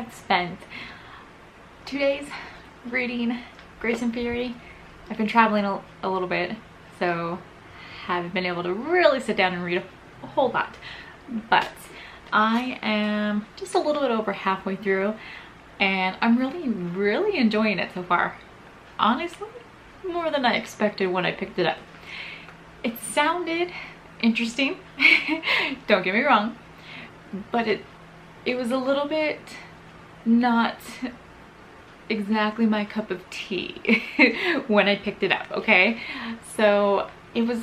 have spent 2 days reading Grace and Fury. I've been traveling a little bit, so haven't been able to really sit down and read a whole lot. But I am just a little bit over halfway through, and I'm really enjoying it so far. Honestly, more than I expected when I picked it up. It sounded interesting, don't get me wrong, but it was a little bit not exactly my cup of tea when I picked it up, okay? So it was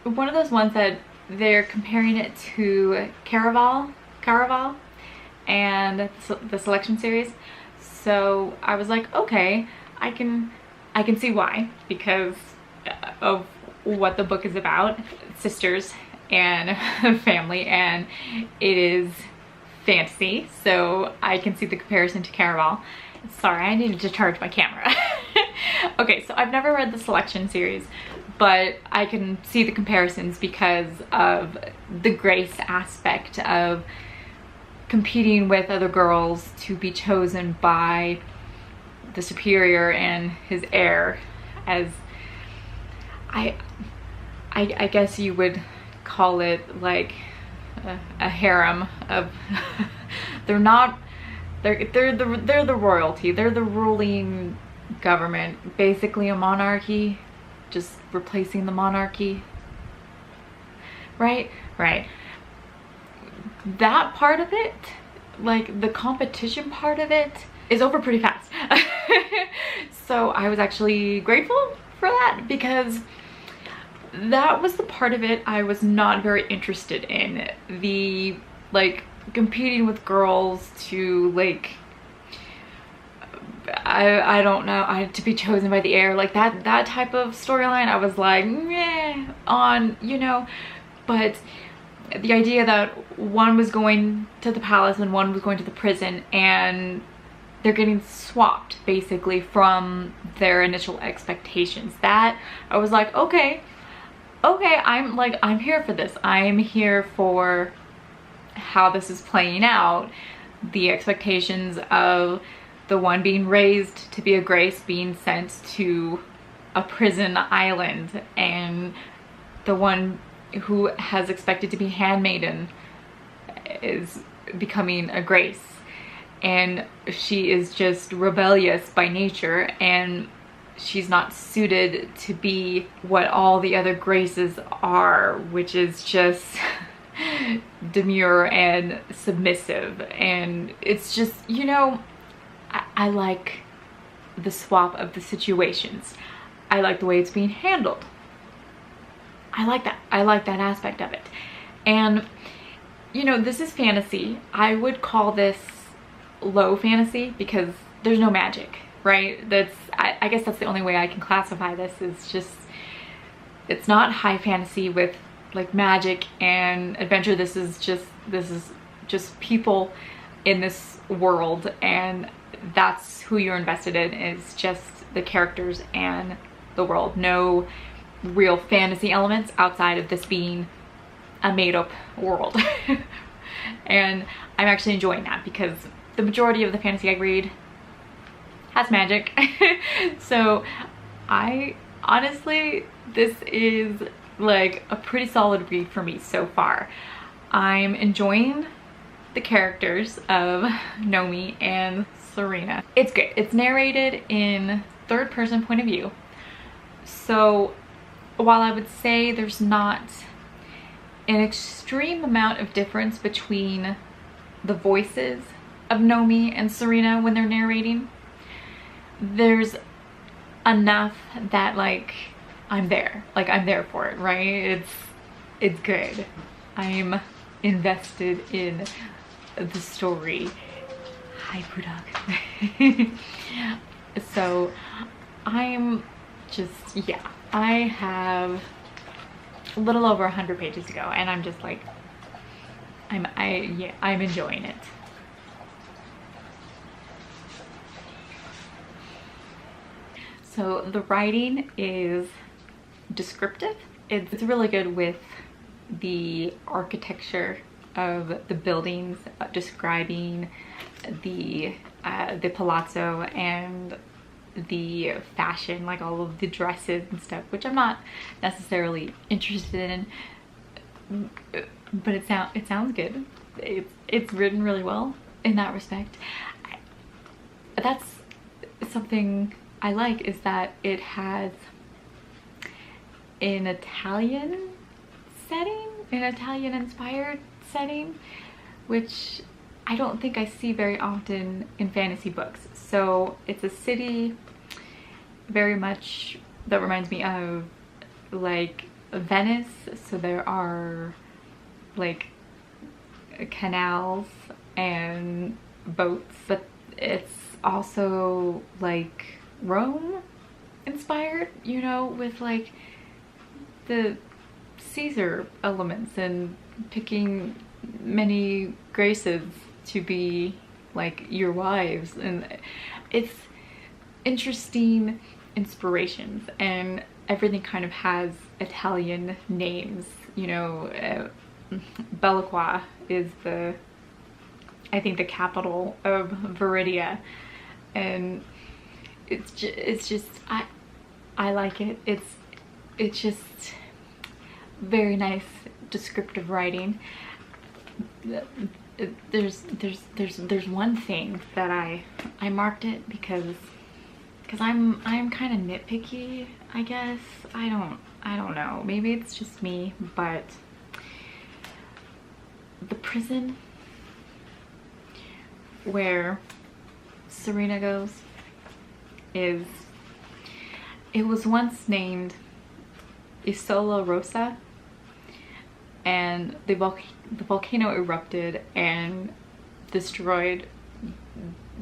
one of those ones that they're comparing it to Caraval and the selection series. So I was like, okay, I can see why, because of what the book is about, sisters and family, and it is fantasy, so I can see the comparison to Caraval. Sorry, I needed to charge my camera. Okay, so I've never read the selection series, but I can see the comparisons because of the Grace aspect of competing with other girls to be chosen by the superior and his heir, as I guess you would call it, like a harem of they're the royalty, they're the ruling government, basically a monarchy, just replacing the monarchy, right? That part of it, like the competition part of it, is over pretty fast. So I was actually grateful for that, because that was the part of it I was not very interested in. The like competing with girls to like I don't know, to be chosen by the heir, like that type of storyline, I was like meh on, you know. But the idea that one was going to the palace and one was going to the prison, and they're getting swapped basically from their initial expectations, that I was like, okay, I'm here for this. I'm here for how this is playing out. The expectations of the one being raised to be a Grace being sent to a prison island, and the one who has expected to be handmaiden is becoming a Grace, and she is just rebellious by nature, and she's not suited to be what all the other Graces are, which is just demure and submissive. And it's just, you know, I like the swap of the situations. I like the way it's being handled. I like that aspect of it. And you know, this is fantasy. I would call this low fantasy because there's no magic, right? I guess that's the only way I can classify this, is just, it's not high fantasy with like magic and adventure. This is just people in this world, and that's who you're invested in, is just the characters and the world. No real fantasy elements outside of this being a made-up world. And I'm actually enjoying that, because the majority of the fantasy I read has magic. So I honestly, this is like a pretty solid read for me so far. I'm enjoying the characters of Nomi and Serena. It's good. It's narrated in third person point of view. So while I would say there's not an extreme amount of difference between the voices of Nomi and Serena when they're narrating, there's enough that like I'm there for it, right? It's good. I'm invested in the story. Hi, Pugh. So I'm just, yeah, I have a little over 100 pages to go, and I'm just like, I'm enjoying it. So the writing is descriptive. It's really good with the architecture of the buildings, describing the palazzo and the fashion, like all of the dresses and stuff, which I'm not necessarily interested in, but it sounds good. It's written really well in that respect. That's something I like, is that it has an Italian setting, an Italian inspired setting, which I don't think I see very often in fantasy books. So it's a city very much that reminds me of like Venice. So there are like canals and boats, but it's also like Rome inspired, you know, with like the Caesar elements and picking many graces to be like your wives, and it's interesting inspirations, and everything kind of has Italian names, you know. Belacqua is I think the capital of Viridia, and it's just I like it. It's just very nice descriptive writing. There's one thing that I marked it because I'm kind of nitpicky, I guess. I don't know, maybe it's just me, but the prison where Serena goes it was once named Isola Rosa, and the volcano erupted and destroyed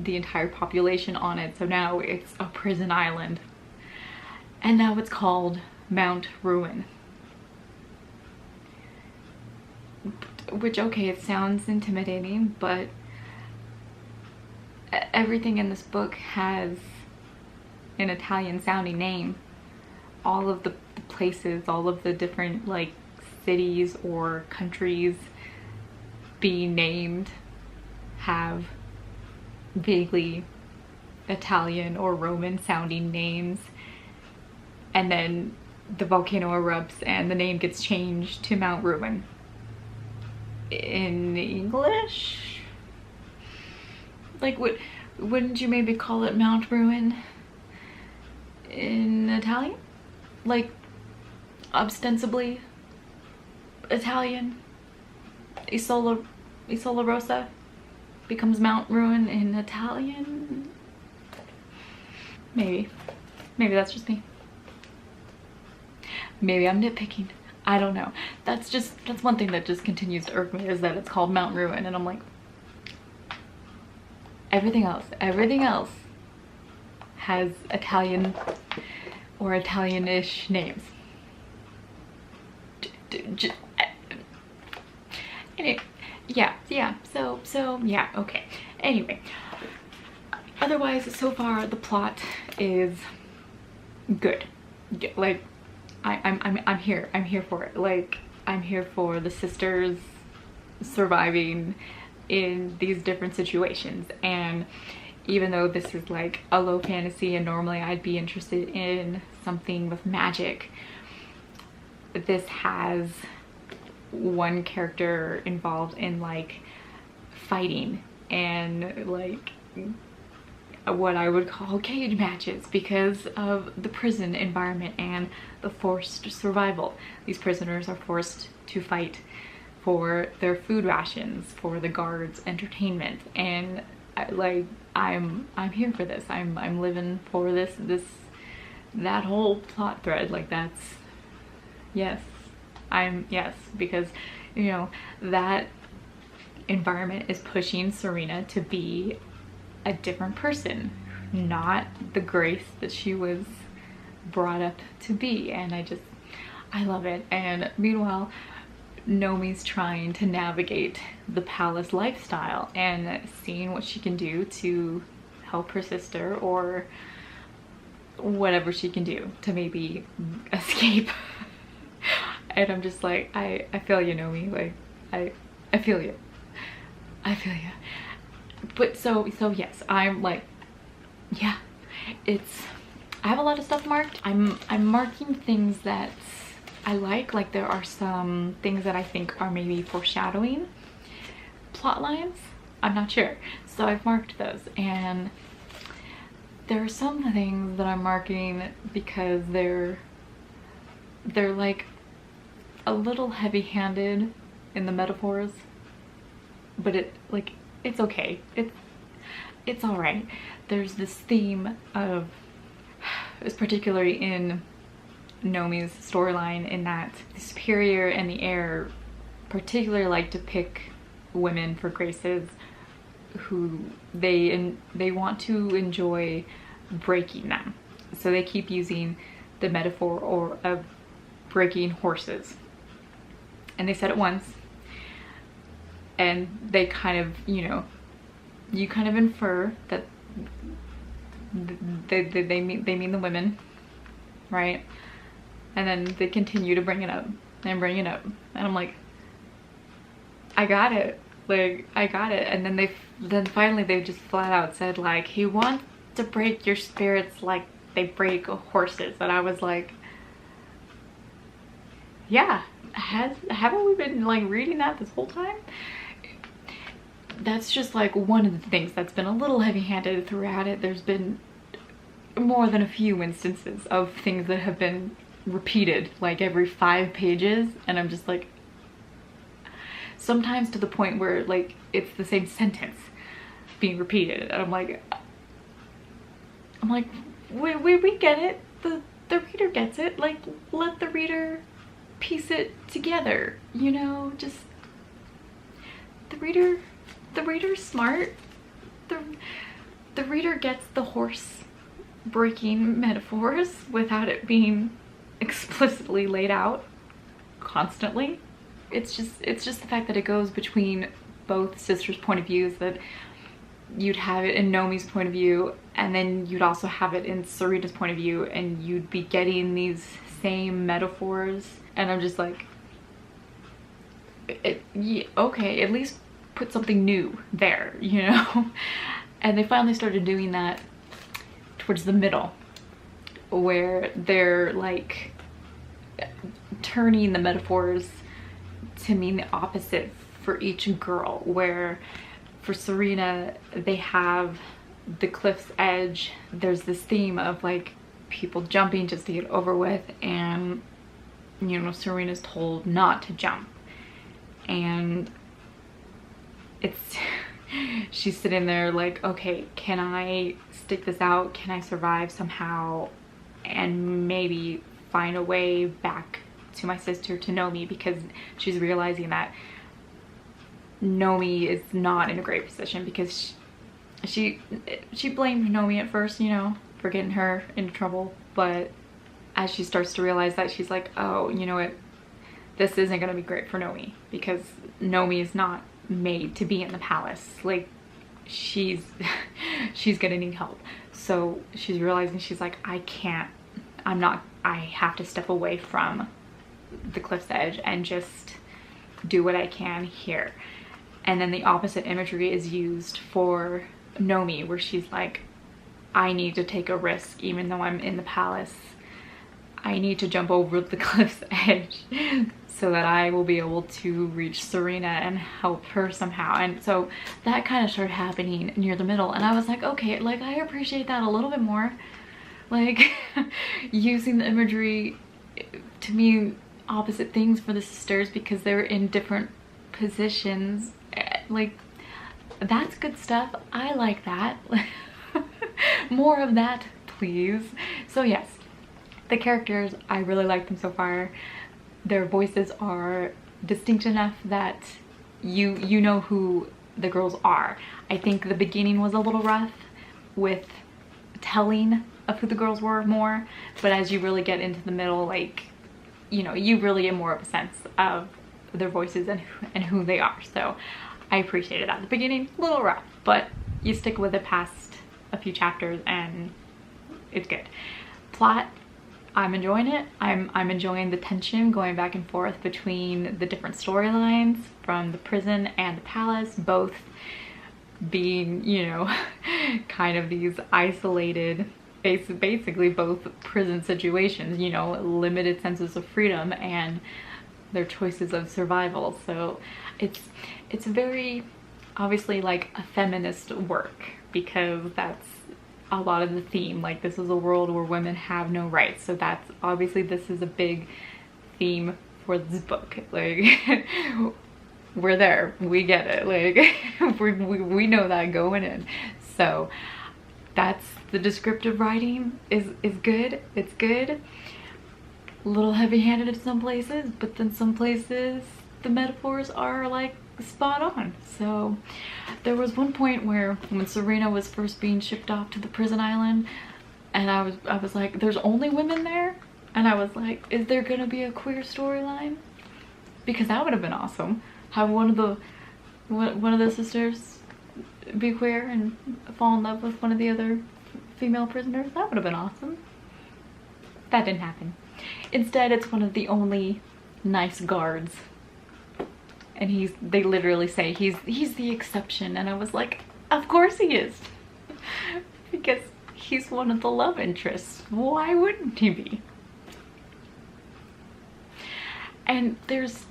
the entire population on it, so now it's a prison island, and now it's called Mount Ruin. Which, okay, it sounds intimidating, but everything in this book has an Italian sounding name. All of the places, all of the different like cities or countries being named have vaguely Italian or Roman sounding names, and then the volcano erupts and the name gets changed to Mount Ruin. In English, like, wouldn't you maybe call it Mount Ruin in Italian? Like, ostensibly Italian. Isola Rosa becomes Mount Ruin in Italian. Maybe that's just me. Maybe I'm nitpicking. I don't know. That's one thing that just continues to irk me, is that it's called Mount Ruin, and I'm like, everything else has Italian or Italian-ish names. Anyway, yeah, so yeah, okay. Anyway, otherwise, so far the plot is good. Like, I'm here for it. Like, I'm here for the sisters surviving in these different situations. And even though this is like a low fantasy and normally I'd be interested in something with magic, this has one character involved in like fighting and like what I would call cage matches because of the prison environment and the forced survival. These prisoners are forced to fight for their food rations, for the guards' entertainment, and I'm here for this. I'm living for that whole plot thread. Like, that's, yes, yes, because, you know, that environment is pushing Serena to be a different person, not the Grace that she was brought up to be. And I love it. And meanwhile, Nomi's trying to navigate the palace lifestyle and seeing what she can do to help her sister, or whatever she can do to maybe escape. And I'm just like, I feel you, Nomi. Like, I feel you. But so yes, I'm like, yeah, I have a lot of stuff marked. I'm marking things that I like there are some things that I think are maybe foreshadowing plot lines. I'm not sure. So I've marked those, and there are some things that I'm marking because they're like a little heavy-handed in the metaphors, but it's okay. It's all right. There's this theme of, it's particularly in Nomi's storyline, in that the superior and the heir particularly like to pick women for graces who they want to enjoy breaking them. So they keep using the metaphor of breaking horses. And they said it once, and they kind of, you kind of infer that they mean the women, right? And then they continue to bring it up and bring it up, and I'm like, I got it, like I got it. And then finally they just flat out said, like, he wants to break your spirits like they break horses. And I was like, yeah, haven't we been like reading that this whole time? That's just like one of the things that's been a little heavy-handed throughout it. There's been more than a few instances of things that have been repeated like every 5 pages, and I'm just like, sometimes to the point where like it's the same sentence being repeated, and I'm like we get it, the reader gets it, like let the reader piece it together, just the reader's smart. The reader gets the horse breaking metaphors without it being explicitly laid out constantly. It's just the fact that it goes between both sisters' point of views, that you'd have it in Nomi's point of view, and then you'd also have it in Serena's point of view, and you'd be getting these same metaphors. And I'm just like, yeah, okay, at least put something new there, And they finally started doing that towards the middle, where they're like turning the metaphors to mean the opposite for each girl, where for Serena they have the cliff's edge. There's this theme of like people jumping just to get over with, and Serena's told not to jump, and it's she's sitting there like, okay, can I stick this out? Can I survive somehow and maybe find a way back to my sister, to Nomi? Because she's realizing that Nomi is not in a great position, because she blamed Nomi at first, for getting her into trouble, but as she starts to realize that, she's like, oh, you know what, this isn't gonna be great for Nomi, because Nomi is not made to be in the palace. Like, she's gonna need help. So she's realizing, she's like, I have to step away from the cliff's edge and just do what I can here. And then the opposite imagery is used for Nomi, where she's like, I need to take a risk even though I'm in the palace. I need to jump over the cliff's edge so that I will be able to reach Serena and help her somehow. And so that kind of started happening near the middle, and I was like, okay, like I appreciate that a little bit more. Like using the imagery to mean opposite things for the sisters because they're in different positions. Like, that's good stuff. I like that. More of that, please. So yes, the characters, I really like them so far. Their voices are distinct enough that you know who the girls are. I think the beginning was a little rough with telling of who the girls were more, but as you really get into the middle, like, you really get more of a sense of their voices and who they are. So I appreciated that. The beginning, a little rough, but you stick with it past a few chapters and it's good. Plot, I'm enjoying it. I'm enjoying the tension going back and forth between the different storylines from the prison and the palace. Both being, you know, kind of these isolated, basically both prison situations, you know, limited senses of freedom and their choices of survival. So it's very obviously like a feminist work, because that's a lot of the theme. Like, this is a world where women have no rights, so that's obviously, this is a big theme for this book. Like, we're there, we get it, like we know that going in. So that's the descriptive writing is good. It's good. A little heavy-handed in some places, but then some places the metaphors are like spot on. So there was one point where when Serena was first being shipped off to the prison island, and I was like, there's only women there, and I was like, is there gonna be a queer storyline? Because that would have been awesome. Have one of the sisters be queer and fall in love with one of the other female prisoners. That would have been awesome. That didn't happen. Instead, it's one of the only nice guards, and they literally say he's the exception, and I was like, of course he is, because he's one of the love interests. Why wouldn't he be? And there's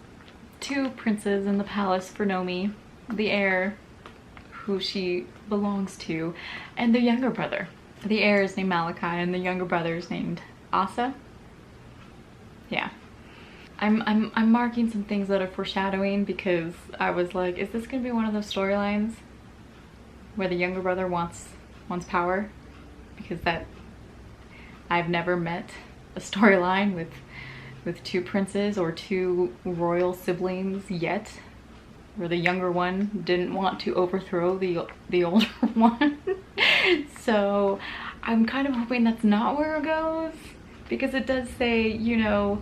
2 princes in the palace for Nomi, the heir who she belongs to, and the younger brother. The heir is named Malachi and the younger brother is named Asa. Yeah. I'm marking some things that are foreshadowing, because I was like, is this gonna be one of those storylines where the younger brother wants power? Because that, I've never met a storyline with 2 princes or 2 royal siblings yet, where the younger one didn't want to overthrow the older one. So I'm kind of hoping that's not where it goes, because it does say, you know,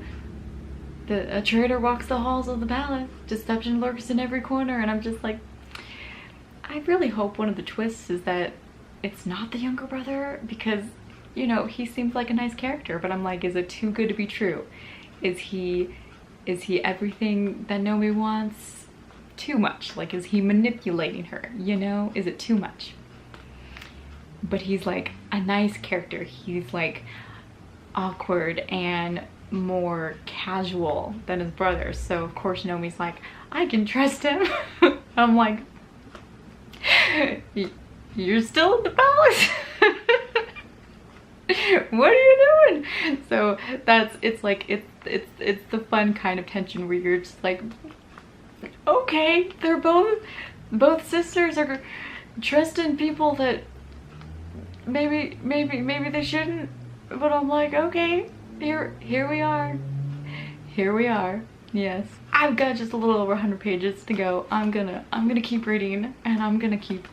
a traitor walks the halls of the palace, deception lurks in every corner, and I'm just like, I really hope one of the twists is that it's not the younger brother, because, you know, he seems like a nice character, but I'm like, is it too good to be true? Is he everything that Nomi wants? Too much? Like, is he manipulating her? You know, is it too much? But he's like a nice character. He's like awkward and more casual than his brother. So of course Nomi's like, I can trust him. I'm like, you're still in the palace? What are you doing? So it's the fun kind of tension where you're just like, okay, they're both sisters are trusting people that maybe they shouldn't, but I'm like, okay, here we are. Yes, I've got just a little over 100 pages to go. I'm gonna keep reading, and I'm gonna keep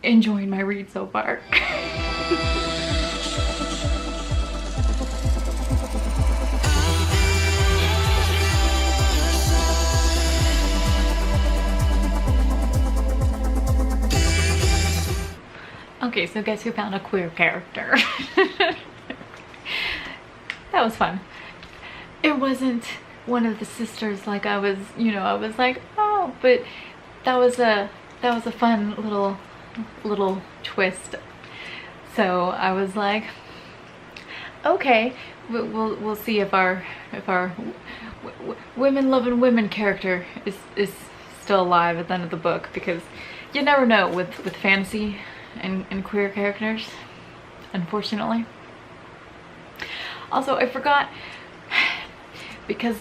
enjoying my read so far. Okay, so guess who found a queer character? That was fun. It wasn't one of the sisters like I was, you know, I was like, oh, but that was a fun little twist. So I was like, okay, we'll see if our women-loving women character is still alive at the end of the book, because you never know with fantasy and queer characters, unfortunately. Also, I forgot, because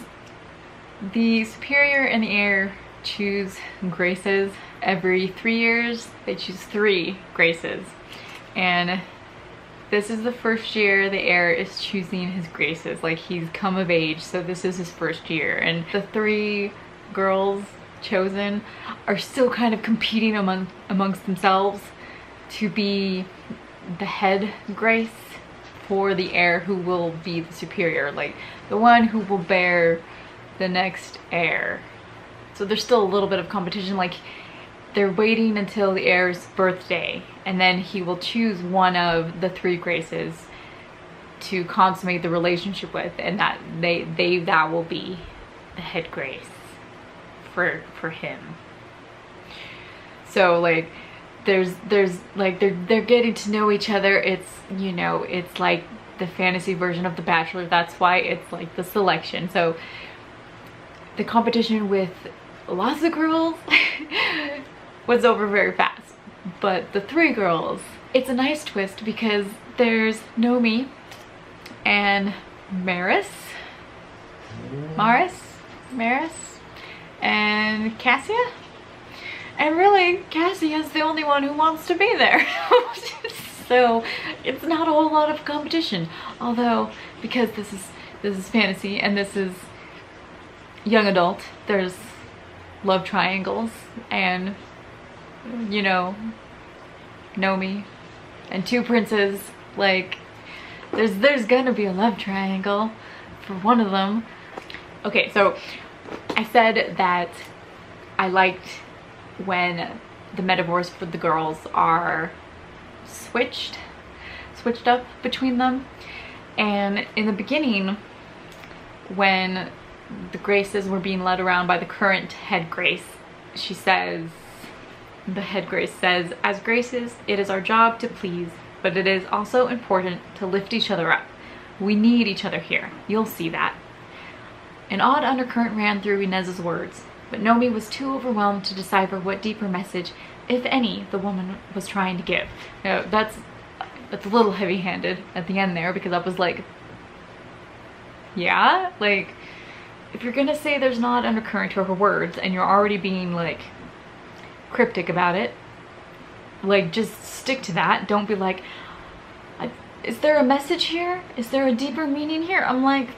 the superior and the heir choose graces every 3 years. They choose 3 graces, and this is the first year the heir is choosing his graces. Like, he's come of age, so this is his first year, and the 3 girls chosen are still kind of competing amongst themselves to be the head grace for the heir who will be the superior, like the one who will bear the next heir. So there's still a little bit of competition. Like, they're waiting until the heir's birthday, and then he will choose one of the 3 graces to consummate the relationship with, and that that will be the head grace for him. So like, there's like they're getting to know each other. It's, you know, it's like the fantasy version of The Bachelor. That's why it's like the selection. So the competition with lots of girls was over very fast. But the 3 girls, it's a nice twist because there's Nomi and Maris and Cassia. And really, Cassia's the only one who wants to be there. So it's not a whole lot of competition. Although, because this is fantasy and this is young adult, there's love triangles and, you know, Nomi and 2 princes. Like, there's gonna be a love triangle for one of them. Okay, so I said that I liked when the metaphors for the girls are switched up between them. And in the beginning, when the Graces were being led around by the current head Grace, she says, the head Grace says, "As Graces, it is our job to please, but it is also important to lift each other up. We need each other here. You'll see that." An odd undercurrent ran through Inez's words, but Nomi was too overwhelmed to decipher what deeper message, if any, the woman was trying to give. Now, that's a little heavy-handed at the end there, because I was like, yeah? Like, if you're gonna say there's not undercurrent to her words and you're already being like cryptic about it, like, just stick to that. Don't be like, is there a message here? Is there a deeper meaning here? I'm like,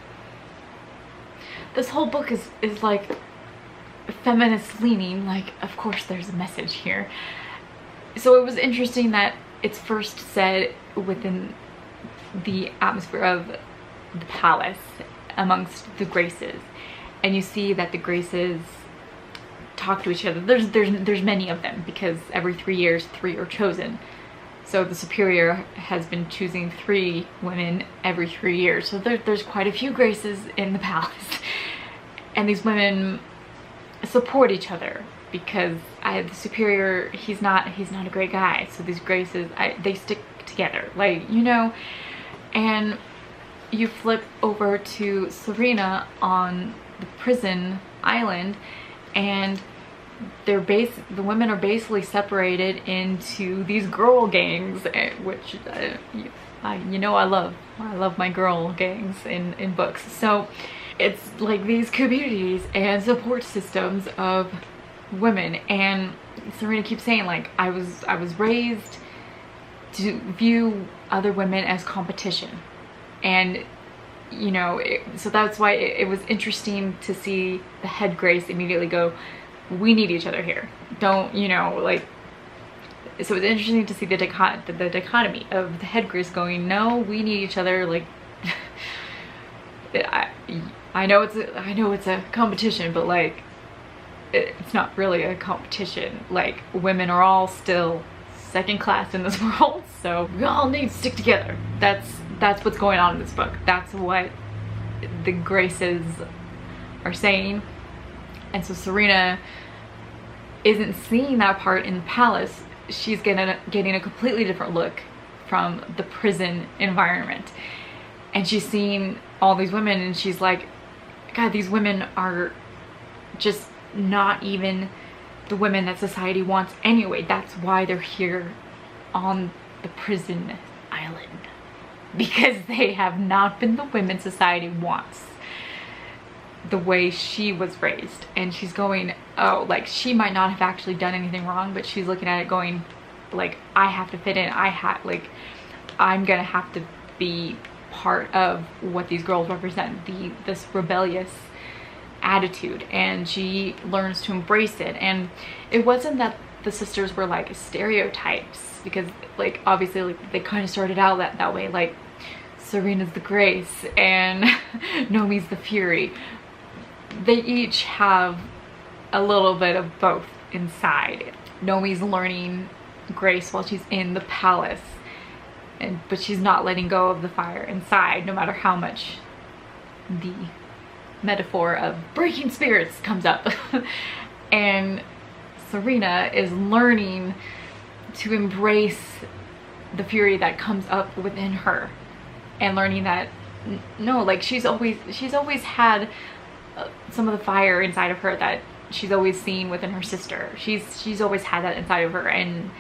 this whole book is like feminist leaning. Like, of course there's a message here. So it was interesting that it's first said within the atmosphere of the palace amongst the Graces, and you see that the Graces talk to each other. There's many of them, because every 3 years 3 are chosen. So the superior has been choosing 3 women every 3 years. So there's quite a few Graces in the palace. And these women support each other, because the superior, he's not a great guy. So these Graces, they stick together, like, you know. And you flip over to Serena on the prison island, and the women are basically separated into these girl gangs, which you know, I love my girl gangs in books. So it's like these communities and support systems of women. And Serena keeps saying, like, I was raised to view other women as competition. And, you know, so that's why it was interesting to see the head Grace immediately go, we need each other here. Don't, you know, like, so it's interesting to see the dichotomy of the head Grace going, no, we need each other. Like, I know it's a competition, but like, it's not really a competition. Like, women are all still second class in this world, so we all need to stick together. That's what's going on in this book. That's what the Graces are saying. And so Serena isn't seeing that part in the palace. She's getting a completely different look from the prison environment. And she's seeing all these women, and she's like, God, these women are just not even the women that society wants anyway. That's why they're here on the prison island, because they have not been the women society wants, the way she was raised. And she's going, oh, like, she might not have actually done anything wrong, but she's looking at it going, like, I have to fit in. I'm gonna have to be part of what these girls represent, this rebellious attitude. And she learns to embrace it. And it wasn't that the sisters were like stereotypes, because like, obviously, like, they kind of started out that way, like Serena's the Grace and Nomi's the Fury. They each have a little bit of both inside. Nomi's learning Grace while she's in the palace, but she's not letting go of the fire inside, no matter how much the metaphor of breaking spirits comes up. And Serena is learning to embrace the fury that comes up within her, and learning that no, like she's always had some of the fire inside of her that she's always seen within her sister. She's always had that inside of her, and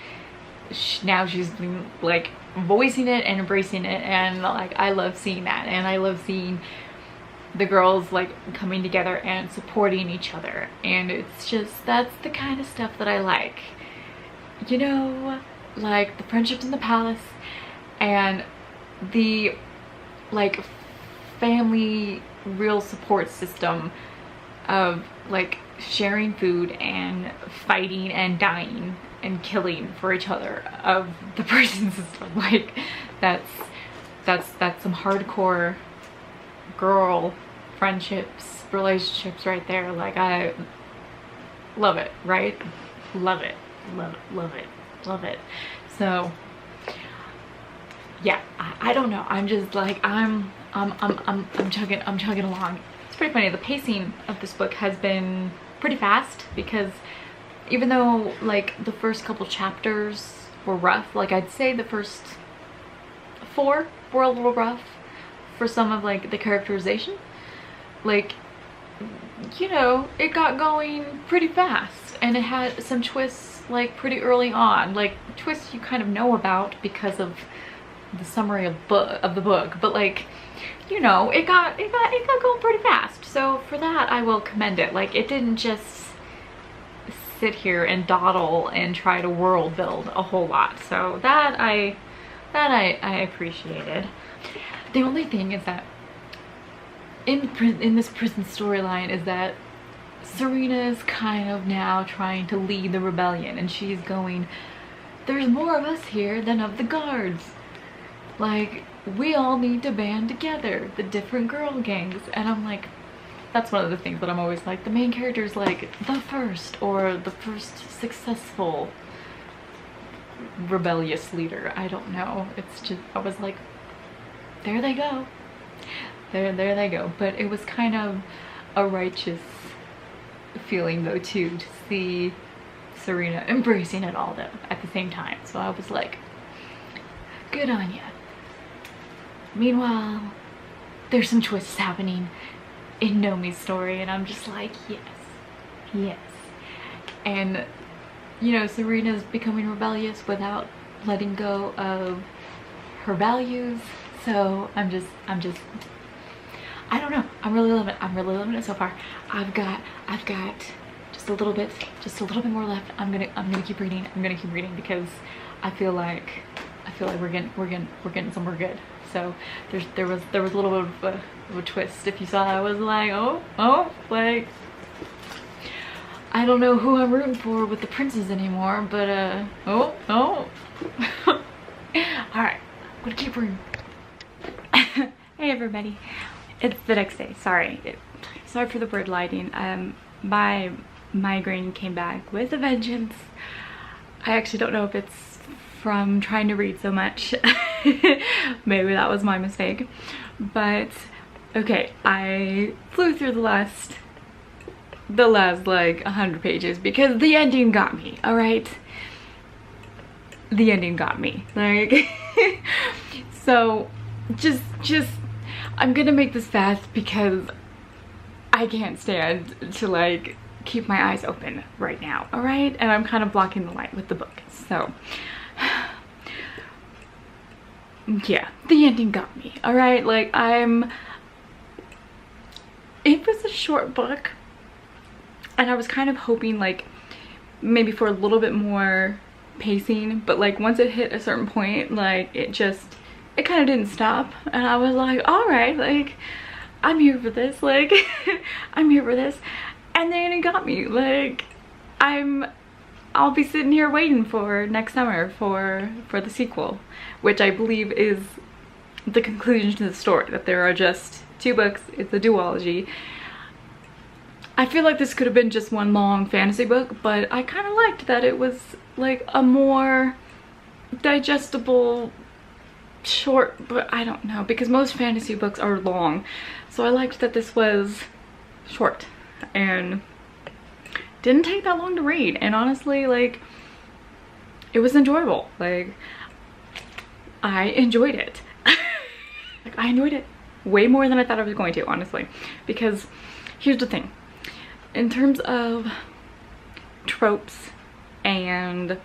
now she's been like voicing it and embracing it, and like I love seeing that, and I love seeing the girls like coming together and supporting each other, and it's just, that's the kind of stuff that I like, you know, like the friendships in the palace and the like family real support system of like sharing food and fighting and dying and killing for each other of the prison system. Like that's some hardcore girl friendships, relationships right there. Like I love it, right? Love it, love it, love it, love it. So yeah, I don't know, I'm just like I'm chugging along. It's pretty funny, the pacing of this book has been pretty fast, because even though like the first couple chapters were rough, like I'd say the first 4 were a little rough for some of like the characterization, like, you know, it got going pretty fast, and it had some twists like pretty early on, like twists you kind of know about because of the summary of the book, but like, you know, it got going pretty fast. So for that I will commend it. Like it didn't just sit here and dawdle and try to world build a whole lot. So that I appreciated. The only thing is that in this prison storyline is that Serena is kind of now trying to lead the rebellion, and she's going, there's more of us here than of the guards. Like, we all need to band together, the different girl gangs. And I'm like, that's one of the things that I'm always like, the main character is like the first, or the first successful rebellious leader. I don't know. It's just, I was like, there they go. There they go. But it was kind of a righteous feeling though too, to see Serena embracing it all though at the same time. So I was like, good on ya. Meanwhile, there's some twists happening in Nomi's story, and I'm just like, yes, yes. And you know, Serena's becoming rebellious without letting go of her values. So I don't know, I'm really loving it so far. I've got just a little bit more left. I'm gonna keep reading. Because I feel like we're getting somewhere good. So there was a little bit of a twist. If you saw that, I was like, oh, like I don't know who I'm rooting for with the princes anymore, but oh. All right, I'm gonna keep reading. Hey everybody, it's the next day. Sorry for the bird lighting. My migraine came back with a vengeance. I actually don't know if it's from trying to read so much. Maybe that was my mistake, but okay, I flew through the last like 100 pages because the ending got me. All right, the ending got me, like so just I'm gonna make this fast because I can't stand to like keep my eyes open right now. All right, and I'm kind of blocking the light with the book, so yeah, the ending got me. All right, like it was a short book, and I was kind of hoping like maybe for a little bit more pacing, but like once it hit a certain point, like it kind of didn't stop, and I was like, all right, like I'm here for this, like I'm here for this. And then it got me. Like I'll be sitting here waiting for next summer for the sequel, which I believe is the conclusion to the story, that there are just 2 books. It's a duology. I feel like this could have been just one long fantasy book, but I kind of liked that it was like a more digestible short, but I don't know, because most fantasy books are long, so I liked that this was short and didn't take that long to read. And honestly, like it was enjoyable. Like, I enjoyed it. Like, I enjoyed it way more than I thought I was going to, honestly. Because here's the thing. In terms of tropes and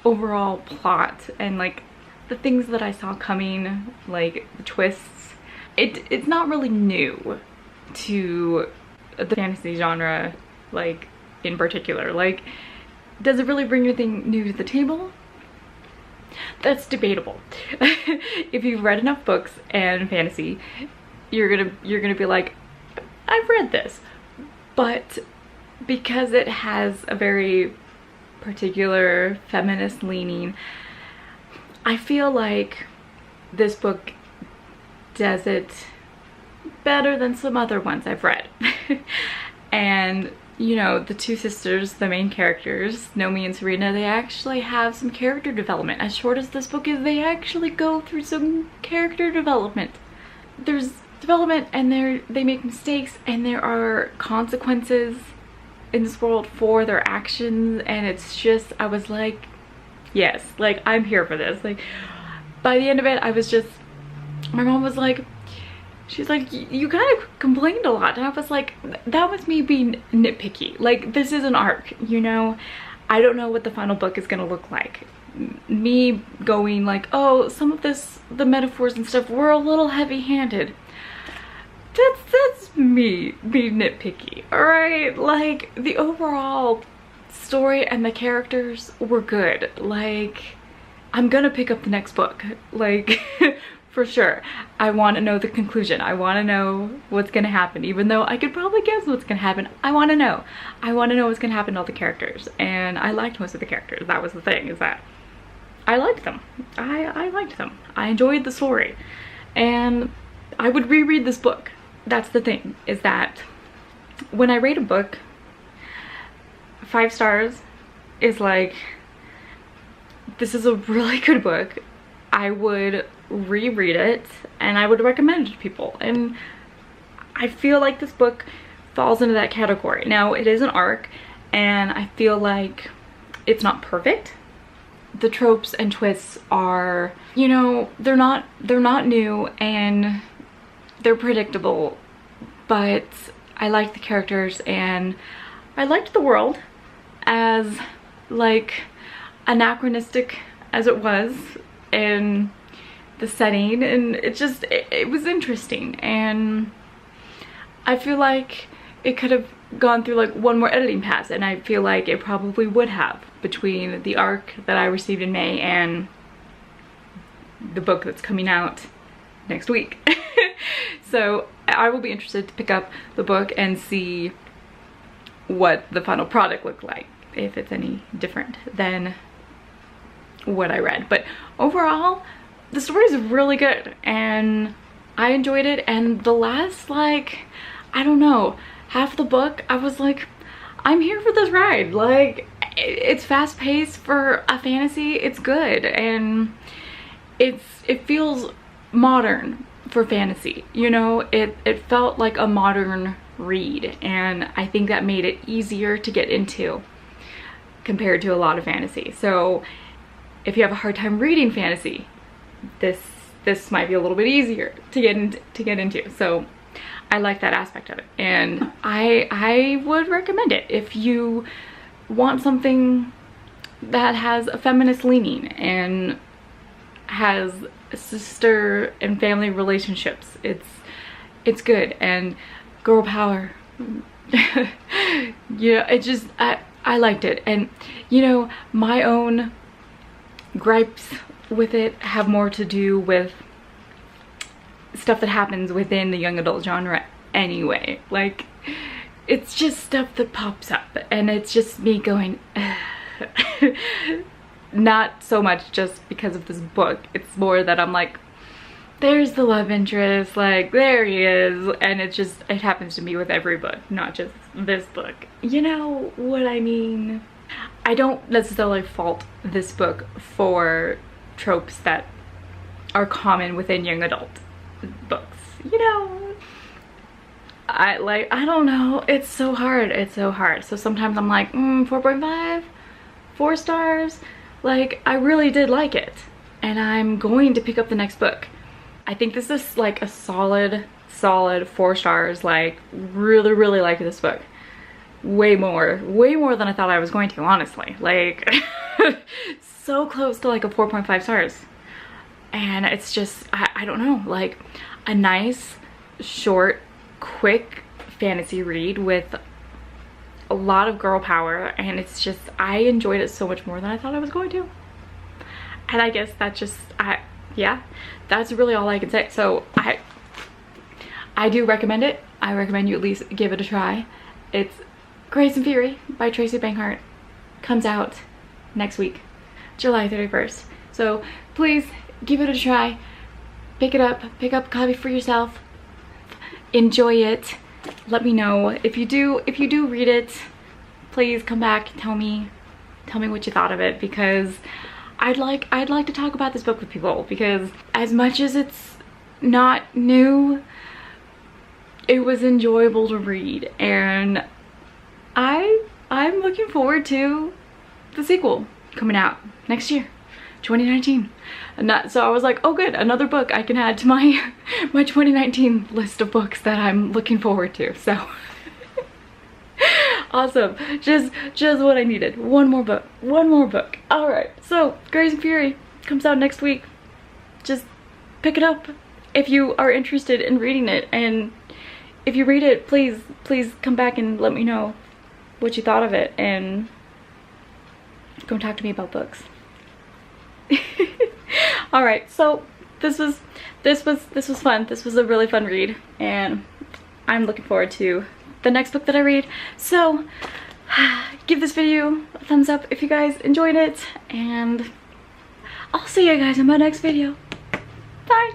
overall plot and like the things that I saw coming, like the twists, it's not really new to the fantasy genre, like in particular. Like, does it really bring anything new to the table? That's debatable. If you've read enough books and fantasy, you're gonna be like, I've read this. But because it has a very particular feminist leaning, I feel like this book does it better than some other ones I've read. And you know, the two sisters, the main characters, Nomi and Serena, they actually have some character development. As short as this book is, they actually go through some character development. There's development, and they make mistakes, and there are consequences in this world for their actions, and it's just, I was like, yes, like, I'm here for this. Like, by the end of it, I was just, my mom was like, she's like, you kind of complained a lot. And I was like, that was me being nitpicky. Like, this is an arc, you know? I don't know what the final book is gonna look like. Me going like, oh, some of this, the metaphors and stuff were a little heavy-handed. That's me being nitpicky, alright? Like, the overall story and the characters were good. Like, I'm gonna pick up the next book. Like, for sure. I want to know the conclusion. I want to know what's gonna happen. Even though I could probably guess what's gonna happen, I want to know. I want to know what's gonna happen to all the characters. And I liked most of the characters. That was the thing, is that I liked them. I liked them. I enjoyed the story. And I would reread this book. That's the thing, is that when I rate a book, 5 stars is like, this is a really good book. I would reread it and I would recommend it to people. And I feel like this book falls into that category. Now, it is an arc, and I feel like it's not perfect. The tropes and twists are, you know, they're not new and they're predictable, but I like the characters and I liked the world, as like anachronistic as it was, and the setting, and it was interesting. And I feel like it could have gone through like one more editing pass, and I feel like it probably would have, between the arc that I received in May and the book that's coming out next week. So I will be interested to pick up the book and see what the final product looked like, if it's any different than what I read. But overall, the story is really good and I enjoyed it. And the last, like, I don't know, half the book, I was like, I'm here for this ride. Like, it's fast paced for a fantasy. It's good, and it feels modern for fantasy, you know? It felt like a modern read, and I think that made it easier to get into compared to a lot of fantasy. So if you have a hard time reading fantasy, this might be a little bit easier to get into. So I like that aspect of it, and I would recommend it if you want something that has a feminist leaning and has sister and family relationships. It's good, and girl power. Yeah, it just, I liked it. And you know, my own gripes with it have more to do with stuff that happens within the young adult genre anyway. Like, it's just stuff that pops up, and it's just me going, not so much just because of this book. It's more that I'm like, there's the love interest, like, there he is. And it happens to me with every book, not just this book. You know what I mean? I don't necessarily fault this book for tropes that are common within young adult books. You know, I don't know, it's so hard. So sometimes I'm like, 4.5, 4 stars, Like, I really did like it, and I'm going to pick up the next book. I think this is like a solid 4 stars. Like, really like this book. Way more than I thought I was going to, honestly. Like, so close to like a 4.5 stars. And it's just, I don't know, like a nice, short, quick fantasy read with a lot of girl power, and it's just, I enjoyed it so much more than I thought I was going to. And I guess that just, yeah, that's really all I can say. So I do recommend it. I recommend you at least give it a try. It's Grace and Fury by Tracy Banghart. Comes out next week, July 31st. So please give it a try. Pick it up. Pick up a copy for yourself. Enjoy it. Let me know if you do read it. Please come back, tell me what you thought of it, because I'd like to talk about this book with people, because as much as it's not new, it was enjoyable to read, and I'm looking forward to the sequel coming out next year, 2019. And so I was like, oh good, another book I can add to my 2019 list of books that I'm looking forward to. So awesome, just what I needed. One more book. All right, so Grace and Fury comes out next week. Just pick it up if you are interested in reading it, and if you read it, please come back and let me know what you thought of it, and come talk to me about books. All right, so this was fun. This was a really fun read, and I'm looking forward to the next book that I read. So give this video a thumbs up if you guys enjoyed it, and I'll see you guys in my next video. Bye.